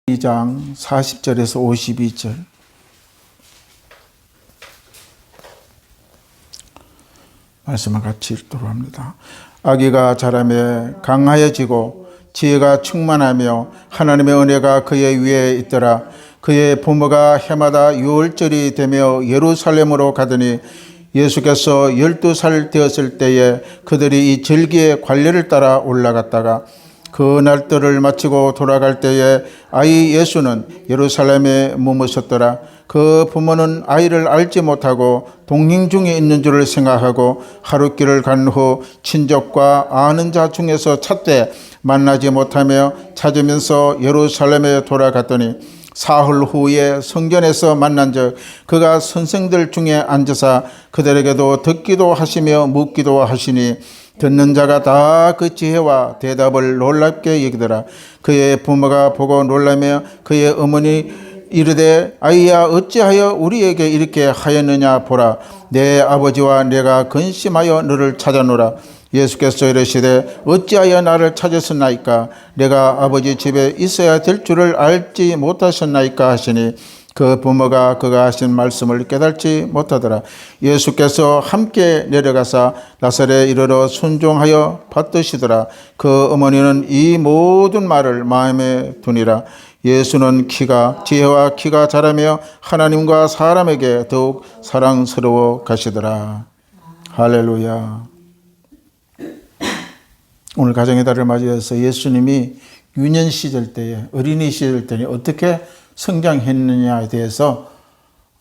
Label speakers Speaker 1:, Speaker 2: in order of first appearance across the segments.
Speaker 1: 2장 40절에서 52절 말씀을 같이 읽도록 합니다. 아기가 자라매 강하여지고 지혜가 충만하며 하나님의 은혜가 그의 위에 있더라. 그의 부모가 해마다 유월절이 되며 예루살렘으로 가더니 예수께서 12살 되었을 때에 그들이 이 절기의 관례를 따라 올라갔다가 그 날들을 마치고 돌아갈 때에 아이 예수는 예루살렘에 머무셨더라. 그 부모는 아이를 알지 못하고 동행 중에 있는 줄을 생각하고 하룻길을 간 후 친족과 아는 자 중에서 찾되 만나지 못하며 찾으면서 예루살렘에 돌아갔더니 사흘 후에 성전에서 만난 적 그가 선생들 중에 앉으사 그들에게도 듣기도 하시며 묻기도 하시니 듣는 자가 다 그 지혜와 대답을 놀랍게 여기더라. 그의 부모가 보고 놀라며 그의 어머니 이르되 아이야 어찌하여 우리에게 이렇게 하였느냐 보라 내 아버지와 내가 근심하여 너를 찾아노라. 예수께서 이르시되 어찌하여 나를 찾으셨나이까 내가 아버지 집에 있어야 될 줄을 알지 못하셨나이까 하시니 그 부모가 그가 하신 말씀을 깨닫지 못하더라. 예수께서 함께 내려가사 나사렛에 이르러 순종하여 받드시더라. 그 어머니는 이 모든 말을 마음에 두니라. 예수는 지혜와 키가 자라며 하나님과 사람에게 더욱 사랑스러워 가시더라. 할렐루야. 오늘 가정의 달을 맞이해서 예수님이 유년 시절 때에 어린이 시절 때에 어떻게 성장했느냐에 대해서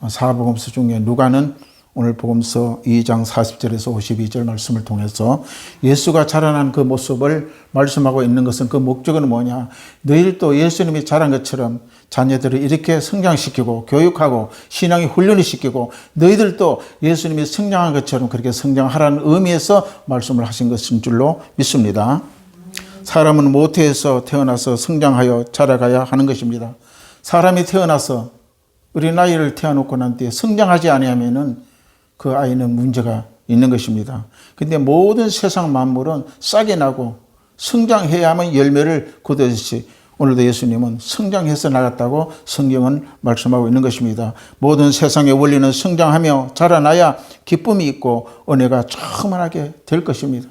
Speaker 1: 사복음서 중에 누가는 오늘 복음서 2장 40절에서 52절 말씀을 통해서 예수가 자라난 그 모습을 말씀하고 있는 것은 그 목적은 뭐냐. 너희들도 예수님이 자란 것처럼 자녀들을 이렇게 성장시키고 교육하고 신앙에 훈련을 시키고 너희들도 예수님이 성장한 것처럼 그렇게 성장하라는 의미에서 말씀을 하신 것인 줄로 믿습니다. 사람은 모태에서 태어나서 성장하여 자라가야 하는 것입니다. 사람이 태어나서 어린아이를 태어놓고 난 뒤에 성장하지 아니하면은 그 아이는 문제가 있는 것입니다. 근데 모든 세상 만물은 싹이 나고 성장해야만 열매를 거두듯이 오늘도 예수님은 성장해서 나갔다고 성경은 말씀하고 있는 것입니다. 모든 세상의 원리는 성장하며 자라나야 기쁨이 있고 은혜가 충만하게 될 것입니다.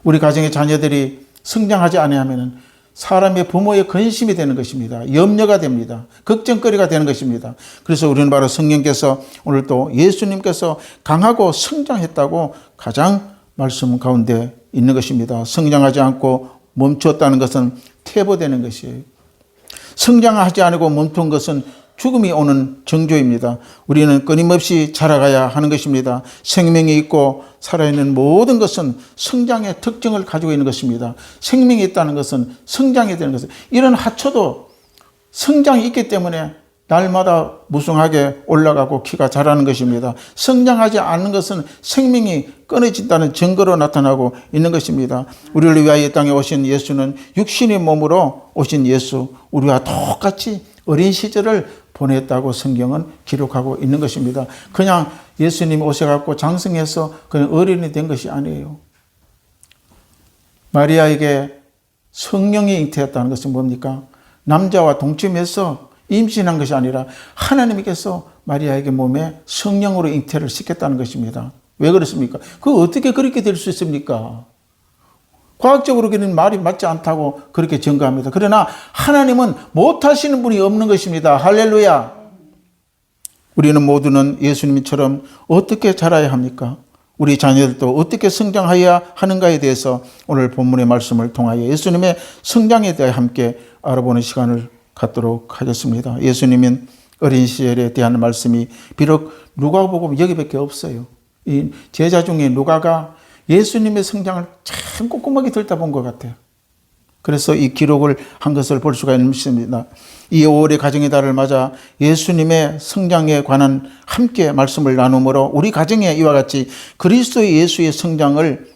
Speaker 1: 우리 가정의 자녀들이 성장하지 아니하면은 사람의 부모의 근심이 되는 것입니다. 염려가 됩니다. 걱정거리가 되는 것입니다. 그래서 우리는 바로 성령께서 오늘 또 예수님께서 강하고 성장했다고 가장 말씀 가운데 있는 것입니다. 성장하지 않고 멈추었다는 것은 퇴보되는 것이에요. 성장하지 않고 멈춘 것은 죽음이 오는 정조입니다. 우리는 끊임없이 자라가야 하는 것입니다. 생명이 있고 살아있는 모든 것은 성장의 특징을 가지고 있는 것입니다. 생명이 있다는 것은 성장이 되는 것은 이런 하초도 성장이 있기 때문에 날마다 무성하게 올라가고 키가 자라는 것입니다. 성장하지 않는 것은 생명이 끊어진다는 증거로 나타나고 있는 것입니다. 우리를 위하여 이 땅에 오신 예수는 육신의 몸으로 오신 예수, 우리와 똑같이 어린 시절을 보냈다고 성경은 기록하고 있는 것입니다. 그냥 예수님이 오셔갖고 장성해서 그냥 어린이 된 것이 아니에요. 마리아에게 성령이 잉태했다는 것은 뭡니까? 남자와 동침해서 임신한 것이 아니라 하나님께서 마리아에게 몸에 성령으로 잉태를 시켰다는 것입니다. 왜 그렇습니까? 그거 어떻게 그렇게 될 수 있습니까? 과학적으로는 말이 맞지 않다고 그렇게 증거합니다. 그러나 하나님은 못하시는 분이 없는 것입니다. 할렐루야. 우리는 모두는 예수님처럼 어떻게 자라야 합니까? 우리 자녀들도 어떻게 성장해야 하는가에 대해서 오늘 본문의 말씀을 통하여 예수님의 성장에 대해 함께 알아보는 시간을 갖도록 하겠습니다. 예수님은 어린 시절에 대한 말씀이 비록 누가복음 여기밖에 없어요. 이 제자 중에 누가가 예수님의 성장을 참 꼼꼼하게 들여다본 것 같아요. 그래서 이 기록을 한 것을 볼 수가 있습니다. 이 5월의 가정의 달을 맞아 예수님의 성장에 관한 함께 말씀을 나누므로 우리 가정에 이와 같이 그리스도의 예수의 성장을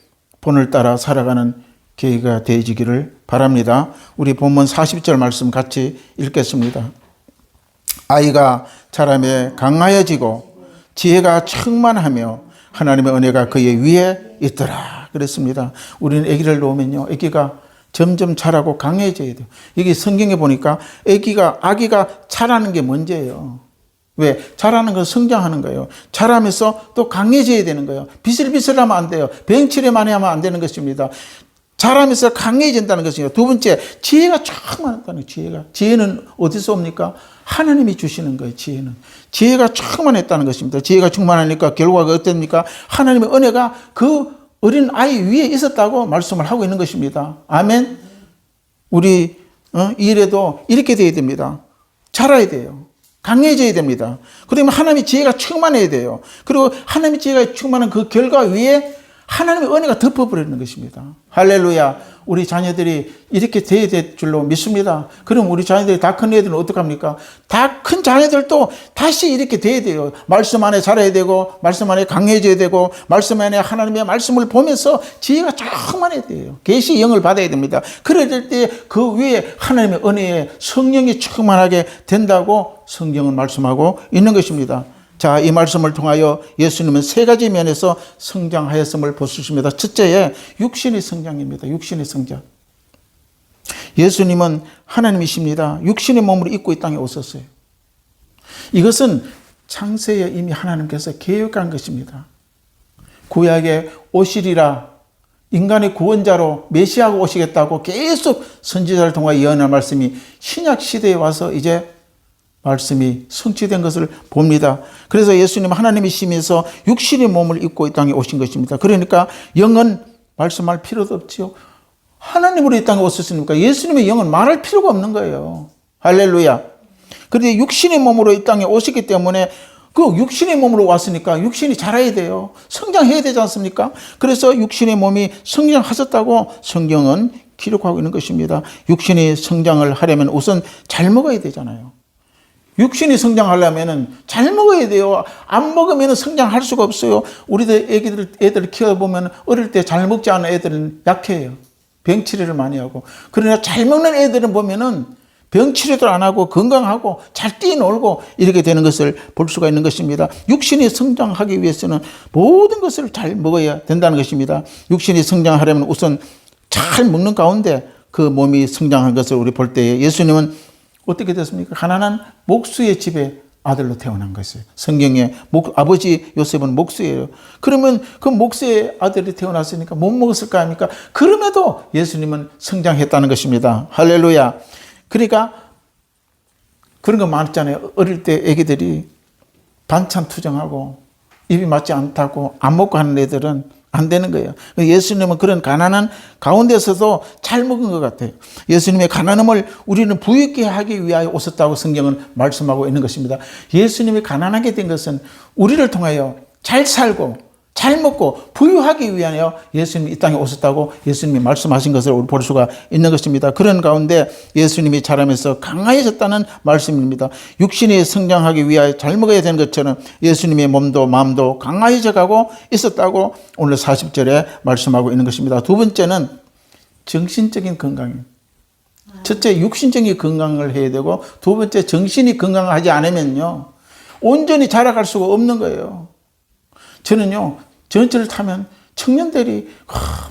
Speaker 1: 본을 따라 살아가는 계기가 되어지기를 바랍니다. 우리 본문 40절 말씀 같이 읽겠습니다. 아이가 자라매 강하여지고 지혜가 충만하며 하나님의 은혜가 그의 위에 있더라 그랬습니다. 우리는 아기를 놓으면요, 아기가 점점 자라고 강해져야 돼요. 이게 성경에 보니까 아기가 자라는 게 문제예요. 왜? 자라는 건 성장하는 거예요. 자라면서 또 강해져야 되는 거예요. 비슬비슬하면 안 돼요. 병치레만 하면 안 되는 것입니다. 자라면서 강해진다는 것이에요. 두 번째, 지혜가 충만하다는 거예요. 지혜는 어디서 옵니까? 하나님이 주시는 거예요. 지혜가 충만했다는 것입니다. 지혜가 충만하니까 결과가 어땠습니까? 하나님의 은혜가 그 어린 아이 위에 있었다고 말씀을 하고 있는 것입니다. 아멘. 우리 일에도 이렇게 돼야 됩니다. 자라야 돼요. 강해져야 됩니다. 그러면 하나님의 지혜가 충만해야 돼요. 그리고 하나님의 지혜가 충만한 그 결과 위에 하나님의 은혜가 덮어버리는 것입니다. 할렐루야. 우리 자녀들이 이렇게 돼야 될 줄로 믿습니다. 그럼 우리 자녀들이 다 큰 애들은 어떡합니까? 다 큰 자녀들도 다시 이렇게 돼야 돼요. 말씀 안에 자라야 되고, 말씀 안에 강해져야 되고, 말씀 안에 하나님의 말씀을 보면서 지혜가 충만해야 돼요. 계시 영을 받아야 됩니다. 그럴 때 그 위에 하나님의 은혜에 성령이 충만하게 된다고 성경은 말씀하고 있는 것입니다. 자, 이 말씀을 통하여 예수님은 세 가지 면에서 성장하였음을 볼 수 있습니다. 첫째에 육신의 성장입니다. 육신의 성장. 예수님은 하나님이십니다. 육신의 몸을 입고 이 땅에 오셨어요. 이것은 창세에 이미 하나님께서 계획한 것입니다. 구약에 오시리라, 인간의 구원자로 메시아가 오시겠다고 계속 선지자를 통하여 예언한 말씀이 신약 시대에 와서 이제 말씀이 성취된 것을 봅니다. 그래서 예수님은 하나님이시면서 육신의 몸을 입고 이 땅에 오신 것입니다. 그러니까 영은 말씀할 필요도 없지요. 하나님으로 이 땅에 오셨으니까 예수님의 영은 말할 필요가 없는 거예요. 할렐루야. 그런데 육신의 몸으로 이 땅에 오셨기 때문에 그 육신의 몸으로 왔으니까 육신이 자라야 돼요. 성장해야 되지 않습니까? 그래서 육신의 몸이 성장하셨다고 성경은 기록하고 있는 것입니다. 육신이 성장을 하려면 우선 잘 먹어야 되잖아요. 육신이 성장하려면 잘 먹어야 돼요. 안 먹으면 성장할 수가 없어요. 우리들 애들 키워보면 어릴 때 잘 먹지 않은 애들은 약해요. 병치레를 많이 하고. 그러나 잘 먹는 애들은 보면은 병치레도 안 하고 건강하고 잘 뛰놀고 이렇게 되는 것을 볼 수가 있는 것입니다. 육신이 성장하기 위해서는 모든 것을 잘 먹어야 된다는 것입니다. 육신이 성장하려면 우선 잘 먹는 가운데 그 몸이 성장한 것을 우리 볼 때에 예수님은 어떻게 됐습니까? 가난한 목수의 집에 아들로 태어난 것이에요. 성경에 아버지 요셉은 목수예요. 그러면 그 목수의 아들이 태어났으니까 못 먹었을 거 아닙니까? 그럼에도 예수님은 성장했다는 것입니다. 할렐루야. 그러니까 그런 거 많잖아요. 어릴 때 애기들이 반찬 투정하고 입이 맞지 않다고 안 먹고 하는 애들은 안 되는 거예요. 예수님은 그런 가난한 가운데서도 잘 먹은 것 같아요. 예수님의 가난함을 우리는 부유하게 하기 위하여 오셨다고 성경은 말씀하고 있는 것입니다. 예수님이 가난하게 된 것은 우리를 통하여 잘 살고 잘 먹고 부유하기 위하여 예수님이 이 땅에 오셨다고 예수님이 말씀하신 것을 우리 볼 수가 있는 것입니다. 그런 가운데 예수님이 자라면서 강하여졌다는 말씀입니다. 육신이 성장하기 위하여 잘 먹어야 되는 것처럼 예수님의 몸도 마음도 강하여져 가고 있었다고 오늘 40절에 말씀하고 있는 것입니다. 두 번째는 정신적인 건강입니다. 첫째, 육신적인 건강을 해야 되고 두 번째, 정신이 건강하지 않으면요 온전히 자라갈 수가 없는 거예요. 저는요 전철을 타면 청년들이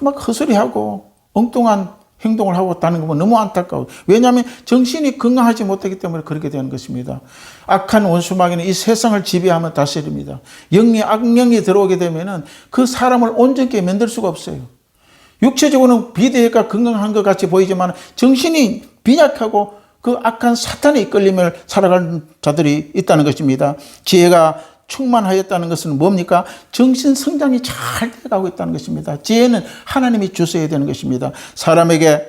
Speaker 1: 막 헛소리하고 엉뚱한 행동을 하고 있다는 거 보면 너무 안타까워요. 왜냐하면 정신이 건강하지 못하기 때문에 그렇게 되는 것입니다. 악한 원수마귀는 이 세상을 지배하며 다스립니다. 영리 악령이 들어오게 되면은 그 사람을 온전히 만들 수가 없어요. 육체적으로는 비대해가 건강한 것 같이 보이지만 정신이 빈약하고 그 악한 사탄의 이끌림을 살아가는 자들이 있다는 것입니다. 지혜가 충만하였다는 것은 뭡니까? 정신 성장이 잘 돼가고 있다는 것입니다. 지혜는 하나님이 주셔야 되는 것입니다. 사람에게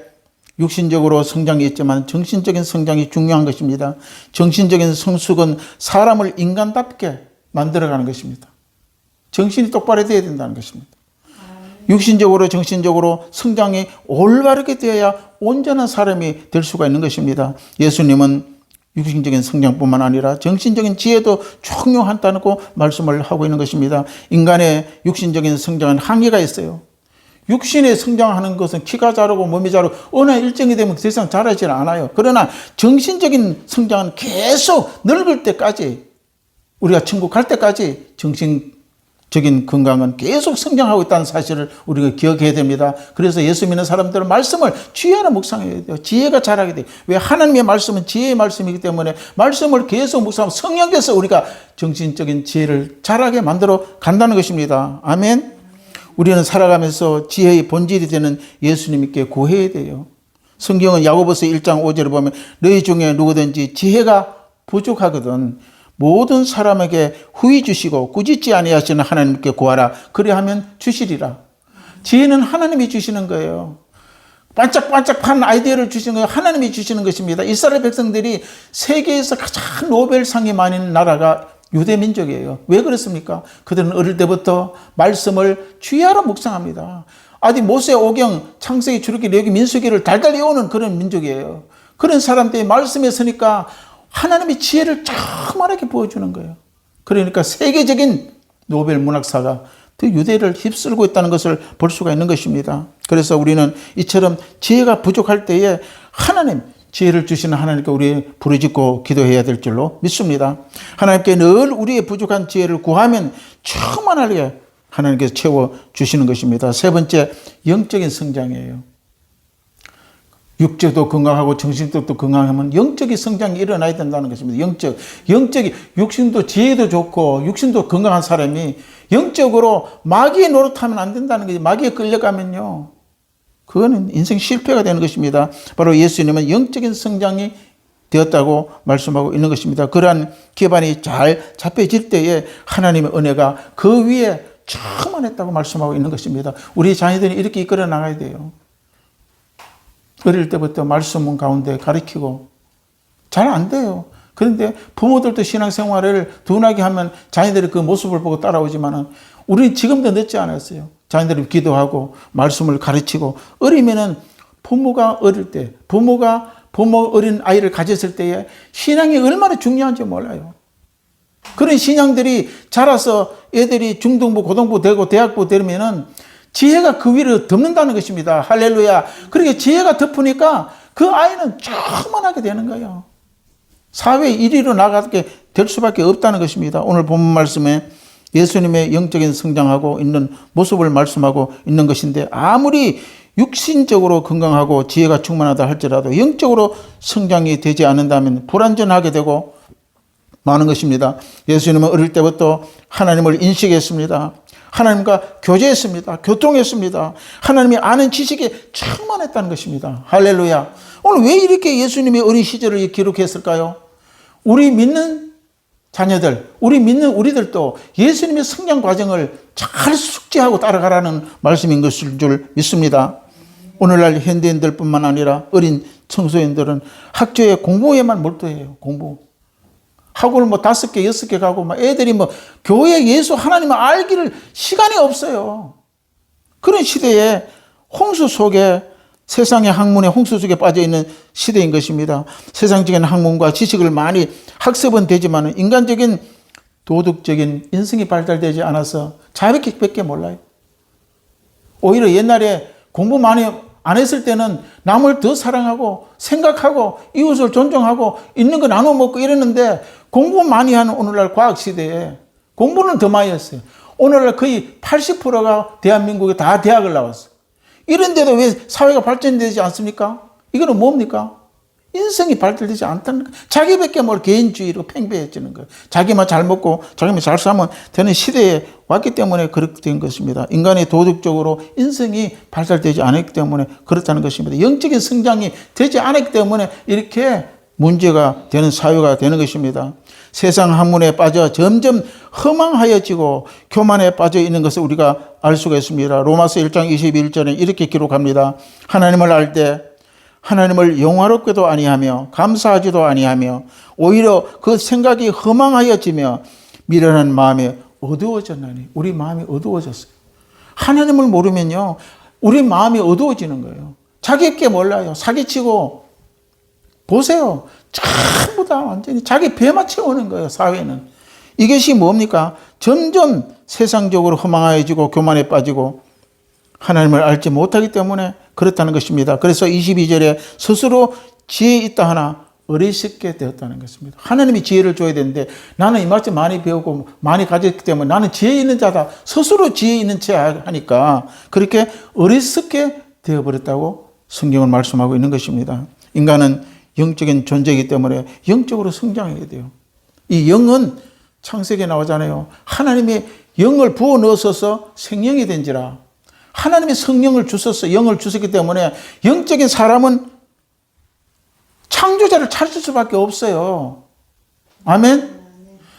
Speaker 1: 육신적으로 성장이 있지만 정신적인 성장이 중요한 것입니다. 정신적인 성숙은 사람을 인간답게 만들어가는 것입니다. 정신이 똑바로 되어야 된다는 것입니다. 육신적으로 정신적으로 성장이 올바르게 되어야 온전한 사람이 될 수가 있는 것입니다. 예수님은 육신적인 성장뿐만 아니라 정신적인 지혜도 중요하다고 말씀을 하고 있는 것입니다. 인간의 육신적인 성장은 한계가 있어요. 육신에 성장하는 것은 키가 자라고 몸이 자라고 어느 일정이 되면 더 이상 자라지는 않아요. 그러나 정신적인 성장은 계속 늙을 때까지 우리가 천국 갈 때까지 적인 건강은 계속 성장하고 있다는 사실을 우리가 기억해야 됩니다. 그래서 예수 믿는 사람들은 말씀을 지혜로 묵상해야 돼요. 지혜가 자라게 돼요. 왜? 하나님의 말씀은 지혜의 말씀이기 때문에 말씀을 계속 묵상하면 성령께서 우리가 정신적인 지혜를 자라게 만들어 간다는 것입니다. 아멘. 우리는 살아가면서 지혜의 본질이 되는 예수님께 구해야 돼요. 성경은 야고보서 1장 5절에 보면 너희 중에 누구든지 지혜가 부족하거든 모든 사람에게 후히 주시고 꾸짖지 아니하시는 하나님께 구하라. 그리하면 주시리라. 지혜는 하나님이 주시는 거예요. 반짝반짝한 아이디어를 주시는 거예요. 하나님이 주시는 것입니다. 이스라엘 백성들이 세계에서 가장 노벨상이 많은 나라가 유대 민족이에요. 왜 그렇습니까? 그들은 어릴 때부터 말씀을 주야로 묵상합니다. 아직 모세 오경 창세기 출애굽기 레위기 민수기를 달달 외우는 그런 민족이에요. 그런 사람들이 말씀에 서니까 하나님의 지혜를 조그맣게 보여주는 거예요. 그러니까 세계적인 노벨 문학사가 그 유대를 휩쓸고 있다는 것을 볼 수가 있는 것입니다. 그래서 우리는 이처럼 지혜가 부족할 때에 하나님, 지혜를 주시는 하나님께 우리 부르짖고 기도해야 될 줄로 믿습니다. 하나님께 늘 우리의 부족한 지혜를 구하면 충만하게 하나님께서 채워주시는 것입니다. 세 번째, 영적인 성장이에요. 육체도 건강하고 정신도 건강하면 영적인 성장이 일어나야 된다는 것입니다. 영적이 육신도 지혜도 좋고 육신도 건강한 사람이 영적으로 마귀의 노릇하면 안 된다는 거지. 마귀에 끌려가면요, 그거는 인생 실패가 되는 것입니다. 바로 예수님은 영적인 성장이 되었다고 말씀하고 있는 것입니다. 그러한 기반이 잘 잡혀질 때에 하나님의 은혜가 그 위에 충만했다고 말씀하고 있는 것입니다. 우리 자녀들이 이렇게 이끌어 나가야 돼요. 어릴 때부터 말씀 가운데 가르치고 잘 안 돼요. 그런데 부모들도 신앙생활을 둔하게 하면 자녀들이 그 모습을 보고 따라오지만은 우리는 지금도 늦지 않았어요. 자녀들이 기도하고 말씀을 가르치고 어리면은 부모가 어릴 때 부모 어린 아이를 가졌을 때에 신앙이 얼마나 중요한지 몰라요. 그런 신앙들이 자라서 애들이 중등부, 고등부 되고 대학부 되면은 지혜가 그 위를 덮는다는 것입니다. 할렐루야. 그렇게 지혜가 덮으니까 그 아이는 충만하게 되는 거예요. 사회 1위로 나가게 될 수밖에 없다는 것입니다. 오늘 본문 말씀에 예수님의 영적인 성장하고 있는 모습을 말씀하고 있는 것인데 아무리 육신적으로 건강하고 지혜가 충만하다 할지라도 영적으로 성장이 되지 않는다면 불완전하게 되고 많은 것입니다. 예수님은 어릴 때부터 하나님을 인식했습니다. 하나님과 교제했습니다. 교통했습니다. 하나님이 아는 지식에 충만했다는 것입니다. 할렐루야. 오늘 왜 이렇게 예수님의 어린 시절을 기록했을까요? 우리 믿는 자녀들, 우리 믿는 우리들도 예수님의 성장 과정을 잘 숙지하고 따라가라는 말씀인 것일 줄 믿습니다. 오늘날 현대인들뿐만 아니라 어린 청소년들은 학교에 공부에만 몰두해요. 공부. 학원을 5개, 6개 가고 애들이 교회 예수 하나님을 알기를 시간이 없어요. 그런 시대에 홍수 속에 세상의 학문의 홍수 속에 빠져 있는 시대인 것입니다. 세상적인 학문과 지식을 많이 학습은 되지만 인간적인 도덕적인 인성이 발달되지 않아서 자백밖에 몰라요. 오히려 옛날에 공부 많이 안 했을 때는 남을 더 사랑하고 생각하고 이웃을 존중하고 있는 거 나눠 먹고 이랬는데 공부 많이 하는 오늘날 과학시대에 공부는 더 많이 했어요. 오늘날 거의 80%가 대한민국에 다 대학을 나왔어요. 이런데도 왜 사회가 발전되지 않습니까? 이거는 뭡니까? 인성이 발달되지 않다는 거예요. 자기밖에 뭘 개인주의로 팽배해지는 거예요. 자기만 잘 먹고 자기만 잘 살면 되는 시대에 왔기 때문에 그렇게 된 것입니다. 인간의 도덕적으로 인성이 발달되지 않았기 때문에 그렇다는 것입니다. 영적인 성장이 되지 않았기 때문에 이렇게 문제가 되는 사회가 되는 것입니다. 세상 학문에 빠져 점점 허망하여지고 교만에 빠져 있는 것을 우리가 알 수가 있습니다. 로마서 1장 21절에 이렇게 기록합니다. 하나님을 알 때 하나님을 영화롭게도 아니하며 감사하지도 아니하며 오히려 그 생각이 허망하여지며 미련한 마음이 어두워졌나니. 우리 마음이 어두워졌어요. 하나님을 모르면요, 우리 마음이 어두워지는 거예요. 자기께 몰라요. 사기치고 보세요. 전부 다 완전히 자기 배만 채우는 거예요. 사회는. 이것이 뭡니까? 점점 세상적으로 허망해지고 교만에 빠지고 하나님을 알지 못하기 때문에 그렇다는 것입니다. 그래서 22절에 스스로 지혜 있다 하나 어리석게 되었다는 것입니다. 하나님이 지혜를 줘야 되는데 나는 이만큼 많이 배우고 많이 가졌기 때문에 나는 지혜 있는 자다. 스스로 지혜 있는 채 하니까 그렇게 어리석게 되어버렸다고 성경은 말씀하고 있는 것입니다. 인간은 영적인 존재이기 때문에 영적으로 성장해야 돼요. 이 영은 창세기에 나오잖아요. 하나님의 영을 부어 넣으셔서 생명이 된지라. 하나님의 성령을 주셔서 영을 주셨기 때문에 영적인 사람은 창조자를 찾을 수밖에 없어요. 아멘?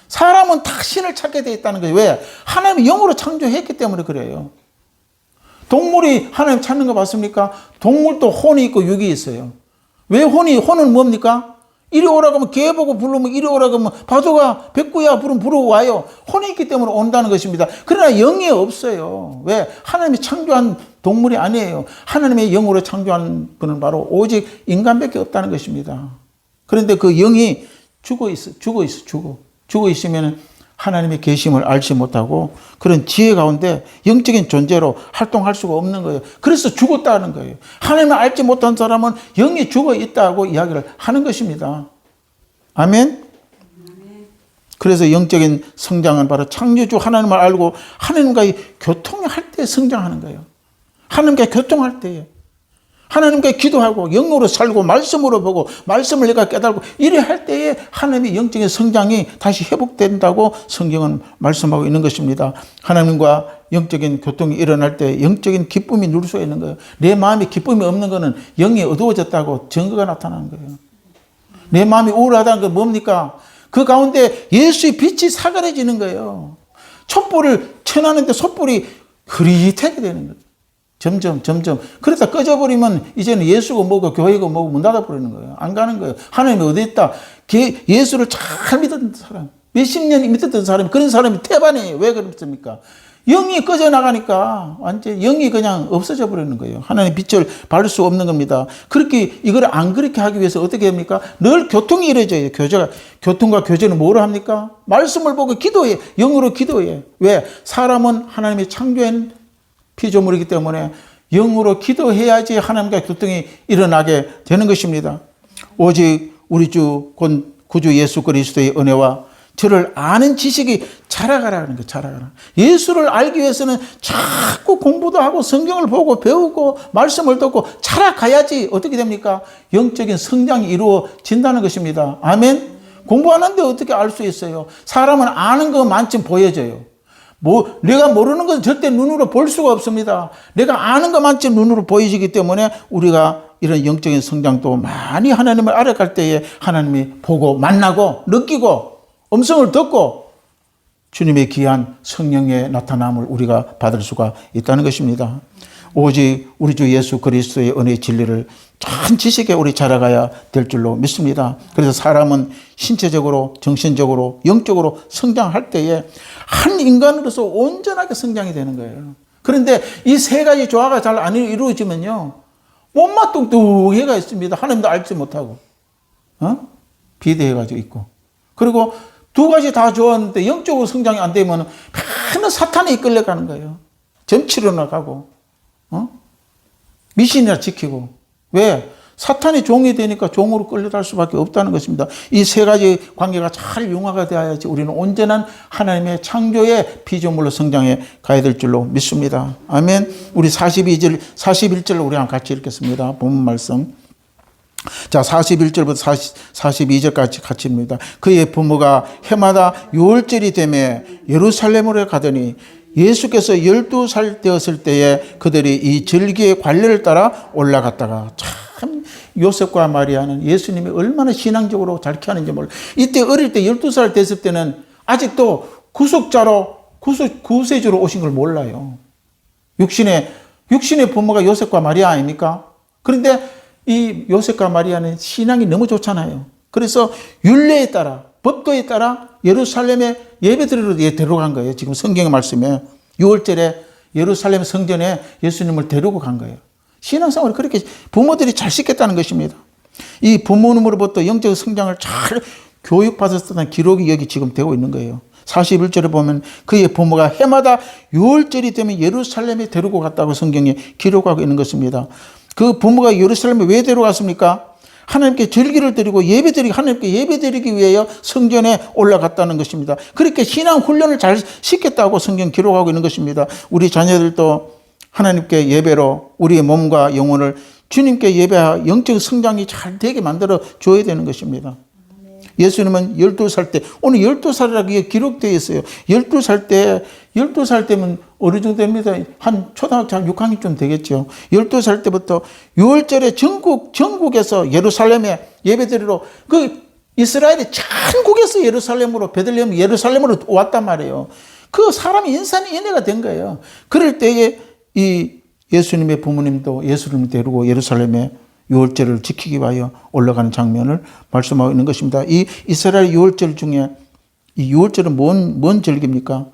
Speaker 1: 사람은 다 신을 찾게 되어 있다는 거예요. 왜? 하나님이 영으로 창조했기 때문에 그래요. 동물이 하나님 찾는 거 봤습니까? 동물도 혼이 있고 육이 있어요. 왜 혼은 뭡니까? 이리 오라고 하면 개 보고 부르면 이리 오라고 하면 바둑아 백구야 부르면 부르고 와요. 혼이 있기 때문에 온다는 것입니다. 그러나 영이 없어요. 왜? 하나님이 창조한 동물이 아니에요. 하나님의 영으로 창조한 분은 바로 오직 인간밖에 없다는 것입니다. 그런데 그 영이 죽어 있으면 하나님의 계심을 알지 못하고 그런 지혜 가운데 영적인 존재로 활동할 수가 없는 거예요. 그래서 죽었다는 거예요. 하나님을 알지 못한 사람은 영이 죽어 있다고 이야기를 하는 것입니다. 아멘? 그래서 영적인 성장은 바로 창조주 하나님을 알고 하나님과의 교통할 때 성장하는 거예요. 하나님과 교통할 때에 하나님께 기도하고 영으로 살고 말씀으로 보고 말씀을 내가 깨달고 이래 할 때에 하나님의 영적인 성장이 다시 회복된다고 성경은 말씀하고 있는 것입니다. 하나님과 영적인 교통이 일어날 때 영적인 기쁨이 누릴 수 있는 거예요. 내 마음에 기쁨이 없는 것은 영이 어두워졌다고 증거가 나타나는 거예요. 내 마음이 우울하다는 건 뭡니까? 그 가운데 예수의 빛이 사그라지는 거예요. 촛불을 켜놨는데 촛불이 흐릿하게 되는 거예요. 점점 그러다 꺼져버리면 이제는 예수가 뭐고 교회가 뭐고 문 닫아버리는 거예요. 안 가는 거예요. 하나님이 어디 있다. 예수를 잘 믿었던 사람, 몇십 년 믿었던 사람이 그런 사람이 태반이에요. 왜 그렇습니까? 영이 꺼져나가니까 완전 영이 그냥 없어져 버리는 거예요. 하나님 빛을 받을 수 없는 겁니다. 그렇게 이걸 안 그렇게 하기 위해서 어떻게 합니까? 늘 교통이 이루어져요. 교통과 교제는 뭐를 합니까? 말씀을 보고 기도해. 영으로 기도해. 왜? 사람은 하나님의 창조한 피조물이기 때문에 영으로 기도해야지 하나님과 교통이 일어나게 되는 것입니다. 오직 우리 주 구주 예수 그리스도의 은혜와 저를 아는 지식이 자라가라는 거예요. 자라가라. 예수를 알기 위해서는 자꾸 공부도 하고 성경을 보고 배우고 말씀을 듣고 자라가야지 어떻게 됩니까? 영적인 성장이 이루어진다는 것입니다. 아멘. 공부 안 하는데 어떻게 알 수 있어요? 사람은 아는 것만큼 보여져요. 내가 모르는 것은 절대 눈으로 볼 수가 없습니다. 내가 아는 것만큼 눈으로 보여지기 때문에 우리가 이런 영적인 성장도 많이 하나님을 알아갈 때에 하나님이 보고 만나고 느끼고 음성을 듣고 주님의 귀한 성령의 나타남을 우리가 받을 수가 있다는 것입니다. 오직 우리 주 예수 그리스도의 은혜의 진리를 전 지식에 우리 자라가야 될 줄로 믿습니다. 그래서 사람은 신체적으로, 정신적으로, 영적으로 성장할 때에 한 인간으로서 온전하게 성장이 되는 거예요. 그런데 이 세 가지 조화가 잘 안 이루어지면요, 몸만 뚱뚱해가 있습니다. 하나님도 알지 못하고, 비대해가지고 있고. 그리고 두 가지 다 좋았는데 영적으로 성장이 안 되면 맨날 사탄에 이끌려가는 거예요. 점치러 나가고, 미신이나 지키고. 왜? 사탄이 종이 되니까 종으로 끌려갈 수밖에 없다는 것입니다. 이 세 가지 관계가 잘 융화가 되어야지 우리는 온전한 하나님의 창조의 피조물로 성장해 가야 될 줄로 믿습니다. 아멘. 우리 41절 우리 같이 읽겠습니다. 본문 말씀. 자, 41절부터 42절까지 같이 입니다. 그의 부모가 해마다 유월절이 되매 예루살렘으로 가더니 예수께서 12살 되었을 때에 그들이 이 절기의 관례를 따라 올라갔다가 참 요셉과 마리아는 예수님이 얼마나 신앙적으로 잘 키웠는지 몰라요. 이때 어릴 때 12살 됐을 때는 아직도 구세주로 오신 걸 몰라요. 육신의 부모가 요셉과 마리아 아닙니까? 그런데 이 요셉과 마리아는 신앙이 너무 좋잖아요. 그래서 율례에 따라 법도에 따라 예루살렘에 예배드리러 데려간 거예요. 지금 성경의 말씀에 6월절에 예루살렘 성전에 예수님을 데리고 간 거예요. 신앙생활을 그렇게 부모들이 잘 시켰다는 것입니다. 이 부모님으로부터 영적 성장을 잘 교육받았다는 기록이 여기 지금 되고 있는 거예요. 41절에 보면 그의 부모가 해마다 6월절이 되면 예루살렘에 데리고 갔다고 성경에 기록하고 있는 것입니다. 그 부모가 예루살렘에 왜 데려갔습니까? 하나님께 절기를 드리고 하나님께 예배드리기 위하여 성전에 올라갔다는 것입니다. 그렇게 신앙 훈련을 잘 시켰다고 성경 기록하고 있는 것입니다. 우리 자녀들도 하나님께 예배로 우리의 몸과 영혼을 주님께 예배하여 영적 성장이 잘 되게 만들어 줘야 되는 것입니다. 예수님은 12살 때, 오늘 12살이라고 기록되어 있어요. 12살 때면 어느 정도 됩니다. 한 초등학교 6학년쯤 되겠죠. 12살 때부터 6월절에 전국에서 예루살렘에 예배드리러, 이스라엘이 전국에서 예루살렘으로, 베들레헴 예루살렘으로 왔단 말이에요. 그 사람이 인산이 인해가 된 거예요. 그럴 때에 이 예수님의 부모님도 예수님을 데리고 예루살렘에 유월절을 지키기 위하여 올라가는 장면을 말씀하고 있는 것입니다. 이 이스라엘 유월절 중에 이 유월절은 뭔 절기입니까?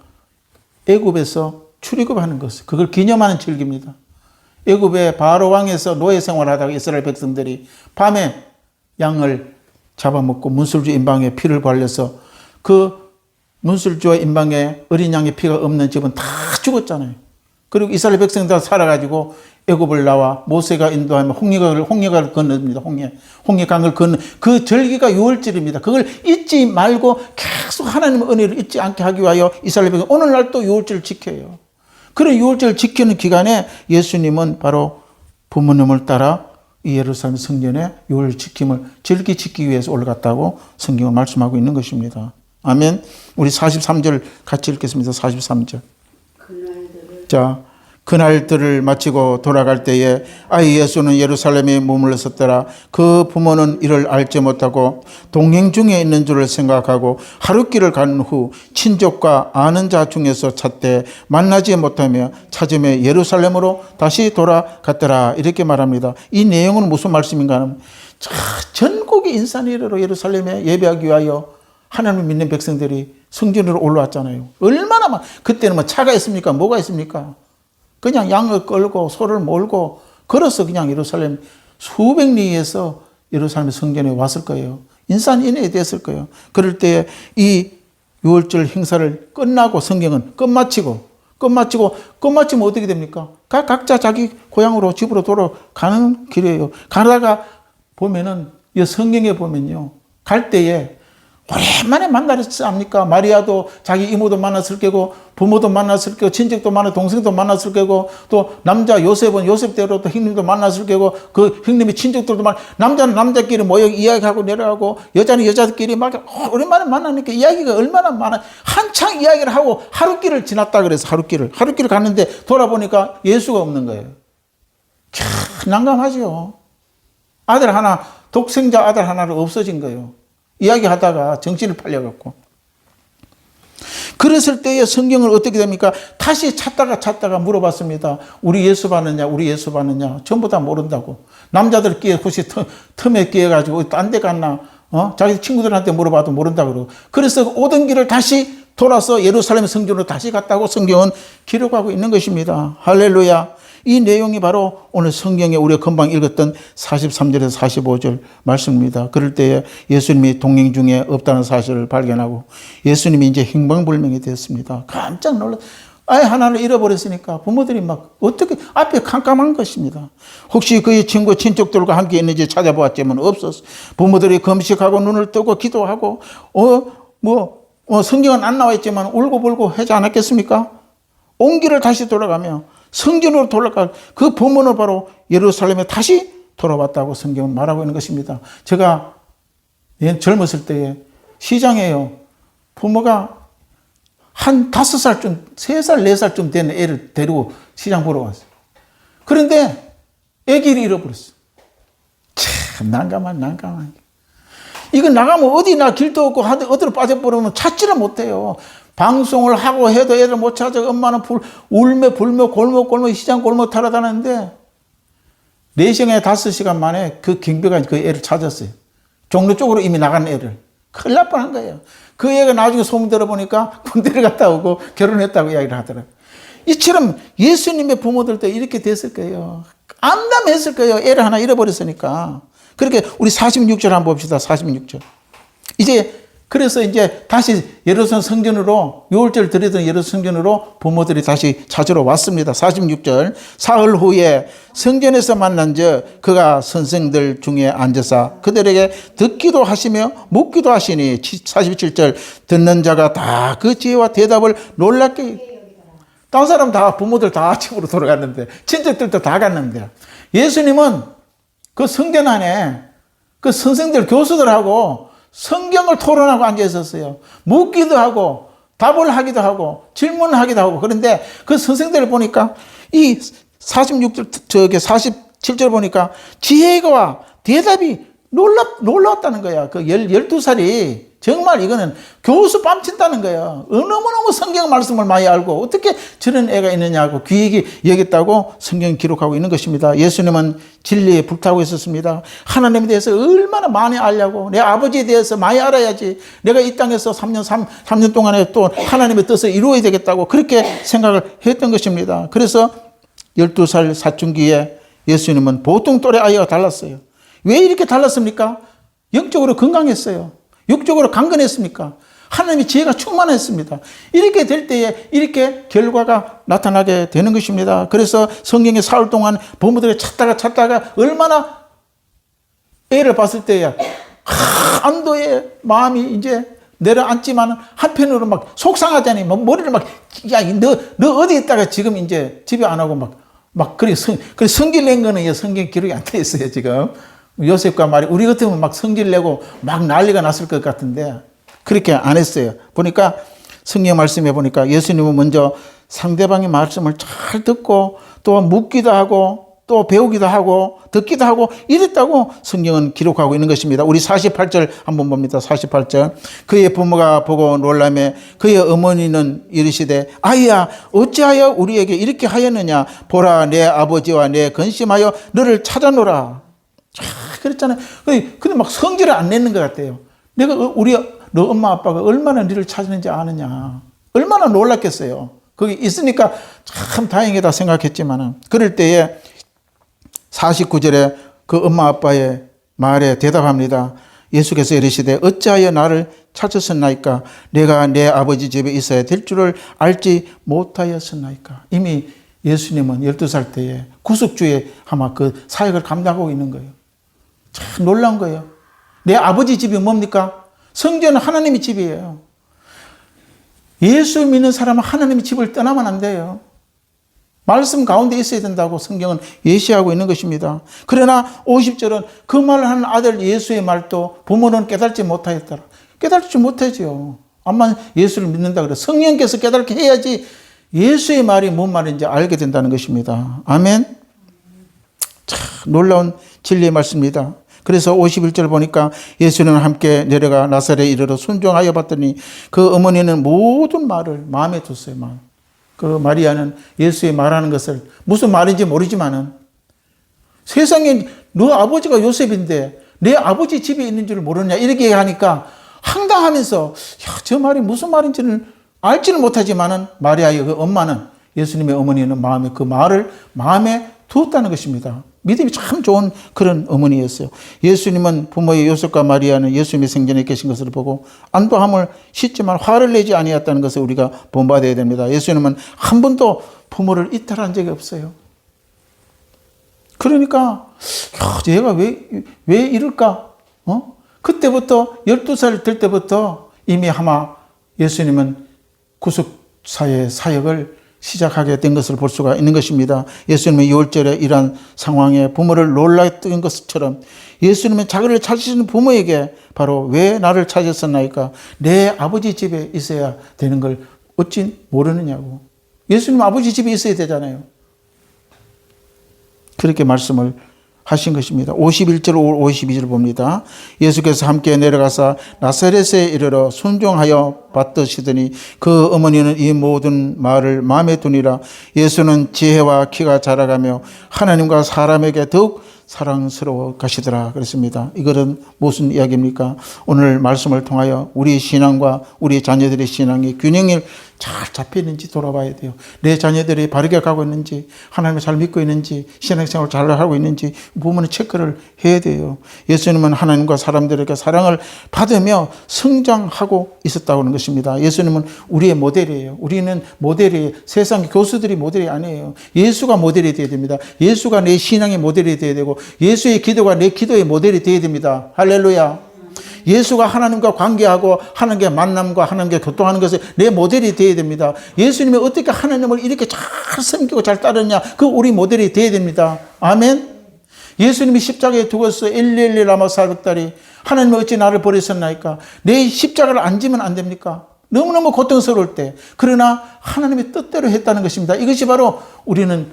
Speaker 1: 애굽에서 출애굽하는 것, 그걸 기념하는 절기입니다. 애굽의 바로 왕에서 노예 생활하다가 이스라엘 백성들이 밤에 양을 잡아먹고 문술주 임방에 피를 발려서 그 문술주와 임방에 어린 양의 피가 없는 집은 다 죽었잖아요. 그리고 이스라엘 백성들 살아가지고 애굽을 나와 모세가 인도하면 홍해강을 건너입니다. 홍해강을 건너 그 절기가 유월절입니다. 그걸 잊지 말고 계속 하나님의 은혜를 잊지 않게 하기 위하여 이스라엘 백성 오늘날 또 유월절을 지켜요. 그런 유월절을 지키는 기간에 예수님은 바로 부모님을 따라 이 예루살렘 성전에 유월 절기 지키기 위해서 올라갔다고 성경은 말씀하고 있는 것입니다. 아멘. 우리 43절 같이 읽겠습니다. 43절. 자, 그날들을 마치고 돌아갈 때에 아이 예수는 예루살렘에 머물렀었더라. 그 부모는 이를 알지 못하고 동행 중에 있는 줄을 생각하고 하룻길을 간 후 친족과 아는 자 중에서 찾되 만나지 못하며 찾으며 예루살렘으로 다시 돌아갔더라. 이렇게 말합니다. 이 내용은 무슨 말씀인가 하면 전국의 인산이로 예루살렘에 예배하기 위하여 하나님을 믿는 백성들이 성전으로 올라왔잖아요. 얼마나 그때는 뭐 차가 있습니까? 뭐가 있습니까? 그냥 양을 끌고 소를 몰고 걸어서 그냥 예루살렘 수백 리에서 예루살렘 성전에 왔을 거예요. 인산인해에 됐을 거예요. 그럴 때 이 유월절 행사를 끝나고 성경은 끝마치면 어떻게 됩니까? 각자 자기 고향으로 집으로 돌아가는 길이에요. 가다가 보면은 이 성경에 보면요. 갈 때에 오랜만에 만나지 않습니까? 마리아도 자기 이모도 만났을 거고 부모도 만났을 거고 친척도 만났고 동생도 만났을 거고 또 남자 요셉은 요셉대로 또 형님도 만났을 거고 그 형님의 친척들도 남자는 남자끼리 모여 이야기하고 내려가고 여자는 여자들끼리 막 오랜만에 만나니까 이야기가 얼마나 많아. 한창 이야기를 하고 하룻길을 지났다 그래서 하룻길을 갔는데 돌아보니까 예수가 없는 거예요. 참 난감하죠. 독생자 아들 하나가 없어진 거예요. 이야기하다가 정신을 팔려갖고. 그랬을 때에 성경을 어떻게 됩니까? 다시 찾다가 물어봤습니다. 우리 예수 봤느냐? 전부 다 모른다고. 남자들끼리 혹시 틈에 끼어가지고 딴 데 갔나? 자기 친구들한테 물어봐도 모른다고 그러고. 그래서 오던 길을 다시 돌아서 예루살렘 성전으로 다시 갔다고 성경은 기록하고 있는 것입니다. 할렐루야. 이 내용이 바로 오늘 성경에 우리가 금방 읽었던 43절에서 45절 말씀입니다. 그럴 때에 예수님이 동행 중에 없다는 사실을 발견하고 예수님이 이제 행방불명이 됐습니다. 깜짝 놀라 아예 하나를 잃어버렸으니까 부모들이 막 어떻게 앞에 깜깜한 것입니다. 혹시 그의 친구 친척들과 함께 있는지 찾아보았지만 없었어. 부모들이 금식하고 눈을 뜨고 기도하고 성경은 안 나와 있지만 울고불고 하지 않았겠습니까? 온 길을 다시 돌아가며 성전으로 돌아갈 그 부모는 바로 예루살렘에 다시 돌아왔다고 성경은 말하고 있는 것입니다. 제가 젊었을 때에 시장에요. 부모가 한 5살쯤, 3살, 4살쯤 된 애를 데리고 시장 보러 왔어요. 그런데 애기를 잃어버렸어. 참 난감한. 이거 나가면 어디나 길도 없고 어디로 빠져버리면 찾지를 못해요. 방송을 하고 해도 애를 못 찾아. 엄마는 울며 불며 골목 시장 골목 타러다녔는데 4시간에 5시간 만에 그 경비가 그 애를 찾았어요. 종로 쪽으로 이미 나간 애를. 큰일 날 뻔한 거예요. 그 애가 나중에 소문 들어보니까 군대를 갔다 오고 결혼했다고 이야기를 하더라고요. 이처럼 예수님의 부모들도 이렇게 됐을 거예요. 암담했을 거예요. 애를 하나 잃어버렸으니까. 그렇게 우리 46절 한번 봅시다. 46절. 이제 그래서 이제 다시 예루살렘 성전으로 6월절 드리던 예루살렘 성전으로 부모들이 다시 찾으러 왔습니다. 46절 사흘 후에 성전에서 만난 그가 선생들 중에 앉아서 그들에게 듣기도 하시며 묻기도 하시니 47절 듣는 자가 다 그 지혜와 대답을 놀랍게 다른 사람 다 부모들 다 집으로 돌아갔는데 친척들도 다 갔는데 예수님은 그 성전 안에 그 선생들 교수들하고 성경을 토론하고 앉아 있었어요. 묻기도 하고 답을 하기도 하고 질문을 하기도 하고. 그런데 그 선생들을 보니까 이 47절 보니까 지혜와 대답이 놀라웠다는 거야. 그 12살이 정말 이거는 교수 뺨친다는 거예요. 너무너무 성경 말씀을 많이 알고 어떻게 저런 애가 있느냐고 귀하게 여겼다고 성경이 기록하고 있는 것입니다. 예수님은 진리에 불타고 있었습니다. 하나님에 대해서 얼마나 많이 알려고, 내 아버지에 대해서 많이 알아야지 내가 이 땅에서 3년 동안에 또 하나님의 뜻을 이루어야 되겠다고 그렇게 생각을 했던 것입니다. 그래서 12살 사춘기에 예수님은 보통 또래 아이와 달랐어요. 왜 이렇게 달랐습니까? 영적으로 건강했어요. 육적으로 강건했습니까? 하나님의 지혜가 충만했습니다. 이렇게 될 때에 이렇게 결과가 나타나게 되는 것입니다. 그래서 성경에 사흘 동안 부모들이 찾다가 얼마나 애를 봤을 때야 안도의 마음이 이제 내려앉지만 한편으로 막 속상하잖아요. 막 머리를 막, 야, 너 어디 있다가 지금 이제 집에 안 하고 그래 성질 낸 거는 성경 기록이 안 돼 있어요, 지금. 요셉과 마리, 우리 같으면 막 성질 내고 막 난리가 났을 것 같은데 그렇게 안 했어요. 보니까 성경 말씀에 보니까 예수님은 먼저 상대방의 말씀을 잘 듣고 또 묻기도 하고 또 배우기도 하고 듣기도 하고 이랬다고 성경은 기록하고 있는 것입니다. 우리 48절 한번 봅니다. 48절 그의 부모가 보고 놀라매 그의 어머니는 이르시되 아이야 어찌하여 우리에게 이렇게 하였느냐 보라 내 아버지와 내 근심하여 너를 찾아노라. 그랬잖아요. 근데 막 성질을 안 내는 것 같아요. 너 엄마 아빠가 얼마나 너를 찾았는지 아느냐. 얼마나 놀랐겠어요. 거기 있으니까 참 다행이다 생각했지만 그럴 때에 49절에 그 엄마 아빠의 말에 대답합니다. 예수께서 이르시되 어찌하여 나를 찾으셨나이까 내가 내 아버지 집에 있어야 될 줄을 알지 못하였었나이까. 이미 예수님은 12살 때에 구속주의 아마 그 사역을 감당하고 있는 거예요. 참 놀라운 거예요. 내 아버지 집이 뭡니까? 성전은 하나님의 집이에요. 예수 믿는 사람은 하나님의 집을 떠나면 안 돼요. 말씀 가운데 있어야 된다고 성경은 예시하고 있는 것입니다. 그러나 50절은 그 말을 하는 아들 예수의 말도 부모는 깨닫지 못하였더라. 깨닫지 못하죠. 암만 예수를 믿는다 그래. 성령께서 깨닫게 해야지 예수의 말이 뭔 말인지 알게 된다는 것입니다. 아멘. 참 놀라운 진리의 말씀입니다. 그래서 51절 보니까 예수는 함께 내려가 나사렛에 이르러 순종하여 봤더니 그 어머니는 모든 말을 마음에 뒀어요. 그 마리아는 예수의 말하는 것을 무슨 말인지 모르지만은 세상에 너 아버지가 요셉인데 내 아버지 집에 있는 줄 모르냐 이렇게 하니까 황당하면서 저 말이 무슨 말인지는 알지는 못하지만은 마리아의 그 엄마는 예수님의 어머니는 그 말을 마음에 두었다는 것입니다. 믿음이 참 좋은 그런 어머니였어요. 예수님은 부모의 요셉과 마리아는 예수님의 생전에 계신 것을 보고 안도함을 씻지만 화를 내지 아니했다는 것을 우리가 본받아야 됩니다. 예수님은 한 번도 부모를 이탈한 적이 없어요. 그러니까 얘가 왜 이럴까? 그때부터 12살 될 때부터 이미 아마 예수님은 구속사의 사역을 시작하게 된 것을 볼 수가 있는 것입니다. 예수님은 6월절에 이러한 상황에 부모를 놀랐던 것처럼 예수님은 자기를 찾으시는 부모에게 바로 왜 나를 찾았었나이까? 내 아버지 집에 있어야 되는 걸 어찌 모르느냐고. 예수님 아버지 집에 있어야 되잖아요. 그렇게 말씀을 하신 것입니다. 51절 52절 봅니다. 예수께서 함께 내려가서 나사렛에 이르러 순종하여 받드시더니 그 어머니는 이 모든 말을 마음에 두니라. 예수는 지혜와 키가 자라가며 하나님과 사람에게 더욱 사랑스러워 가시더라 그랬습니다. 이것은 무슨 이야기입니까? 오늘 말씀을 통하여 우리의 신앙과 우리 자녀들의 신앙이 균형이 잘 잡히는지 돌아봐야 돼요. 내 자녀들이 바르게 가고 있는지, 하나님을 잘 믿고 있는지, 신앙생활을 잘 하고 있는지 부모는 체크를 해야 돼요. 예수님은 하나님과 사람들에게 사랑을 받으며 성장하고 있었다고 하는 것입니다. 예수님은 우리의 모델이에요. 우리는 모델이, 세상 교수들이 모델이 아니에요. 예수가 모델이 되어야 됩니다. 예수가 내 신앙의 모델이 되어야 되고, 예수의 기도가 내 기도의 모델이 되어야 됩니다. 할렐루야. 예수가 하나님과 관계하고 하나님과 만남과 하나님과 교통하는 것이 내 모델이 되어야 됩니다. 예수님이 어떻게 하나님을 이렇게 잘 섬기고 잘 따르냐, 그 우리 모델이 되어야 됩니다. 아멘. 예수님이 십자가에 죽어서 엘리 라마 사백달이, 하나님이 어찌 나를 버리셨나이까? 내 십자가를 안 지면 안 됩니까? 너무너무 고통스러울 때, 그러나 하나님의 뜻대로 했다는 것입니다. 이것이 바로 우리는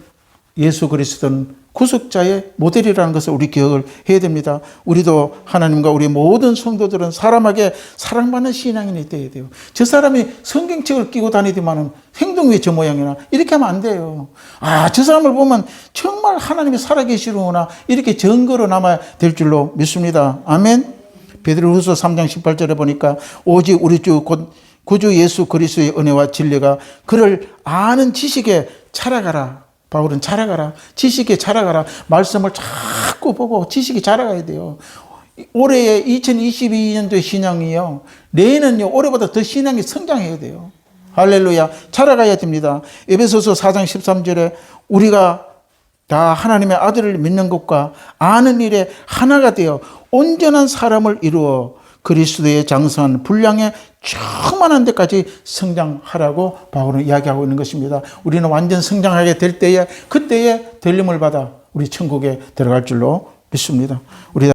Speaker 1: 예수 그리스도는 구속자의 모델이라는 것을 우리 기억을 해야 됩니다. 우리도 하나님과 우리 모든 성도들은 사람에게 사랑받는 신앙인이 되어야 돼요. 저 사람이 성경책을 끼고 다니더만은 행동이 왜 저 모양이나, 이렇게 하면 안 돼요. 아, 저 사람을 보면 정말 하나님이 살아계시구나, 이렇게 증거로 남아야 될 줄로 믿습니다. 아멘. 베드로후서 3장 18절에 보니까 오직 우리 주 곧 구주 예수 그리스도의 은혜와 진리가 그를 아는 지식에 자라가라. 바울은 자라가라. 지식에 자라가라. 말씀을 자꾸 보고 지식이 자라가야 돼요. 올해의 2022년도의 신앙이요, 내년은요, 올해보다 더 신앙이 성장해야 돼요. 할렐루야. 자라가야 됩니다. 에베소서 4장 13절에 우리가 다 하나님의 아들을 믿는 것과 아는 일에 하나가 되어 온전한 사람을 이루어 그리스도의 장성한 분량에 충만한 데까지 성장하라고 바울은 이야기하고 있는 것입니다. 우리는 완전 성장하게 될 때에, 그때에 들림을 받아 우리 천국에 들어갈 줄로 믿습니다. 우리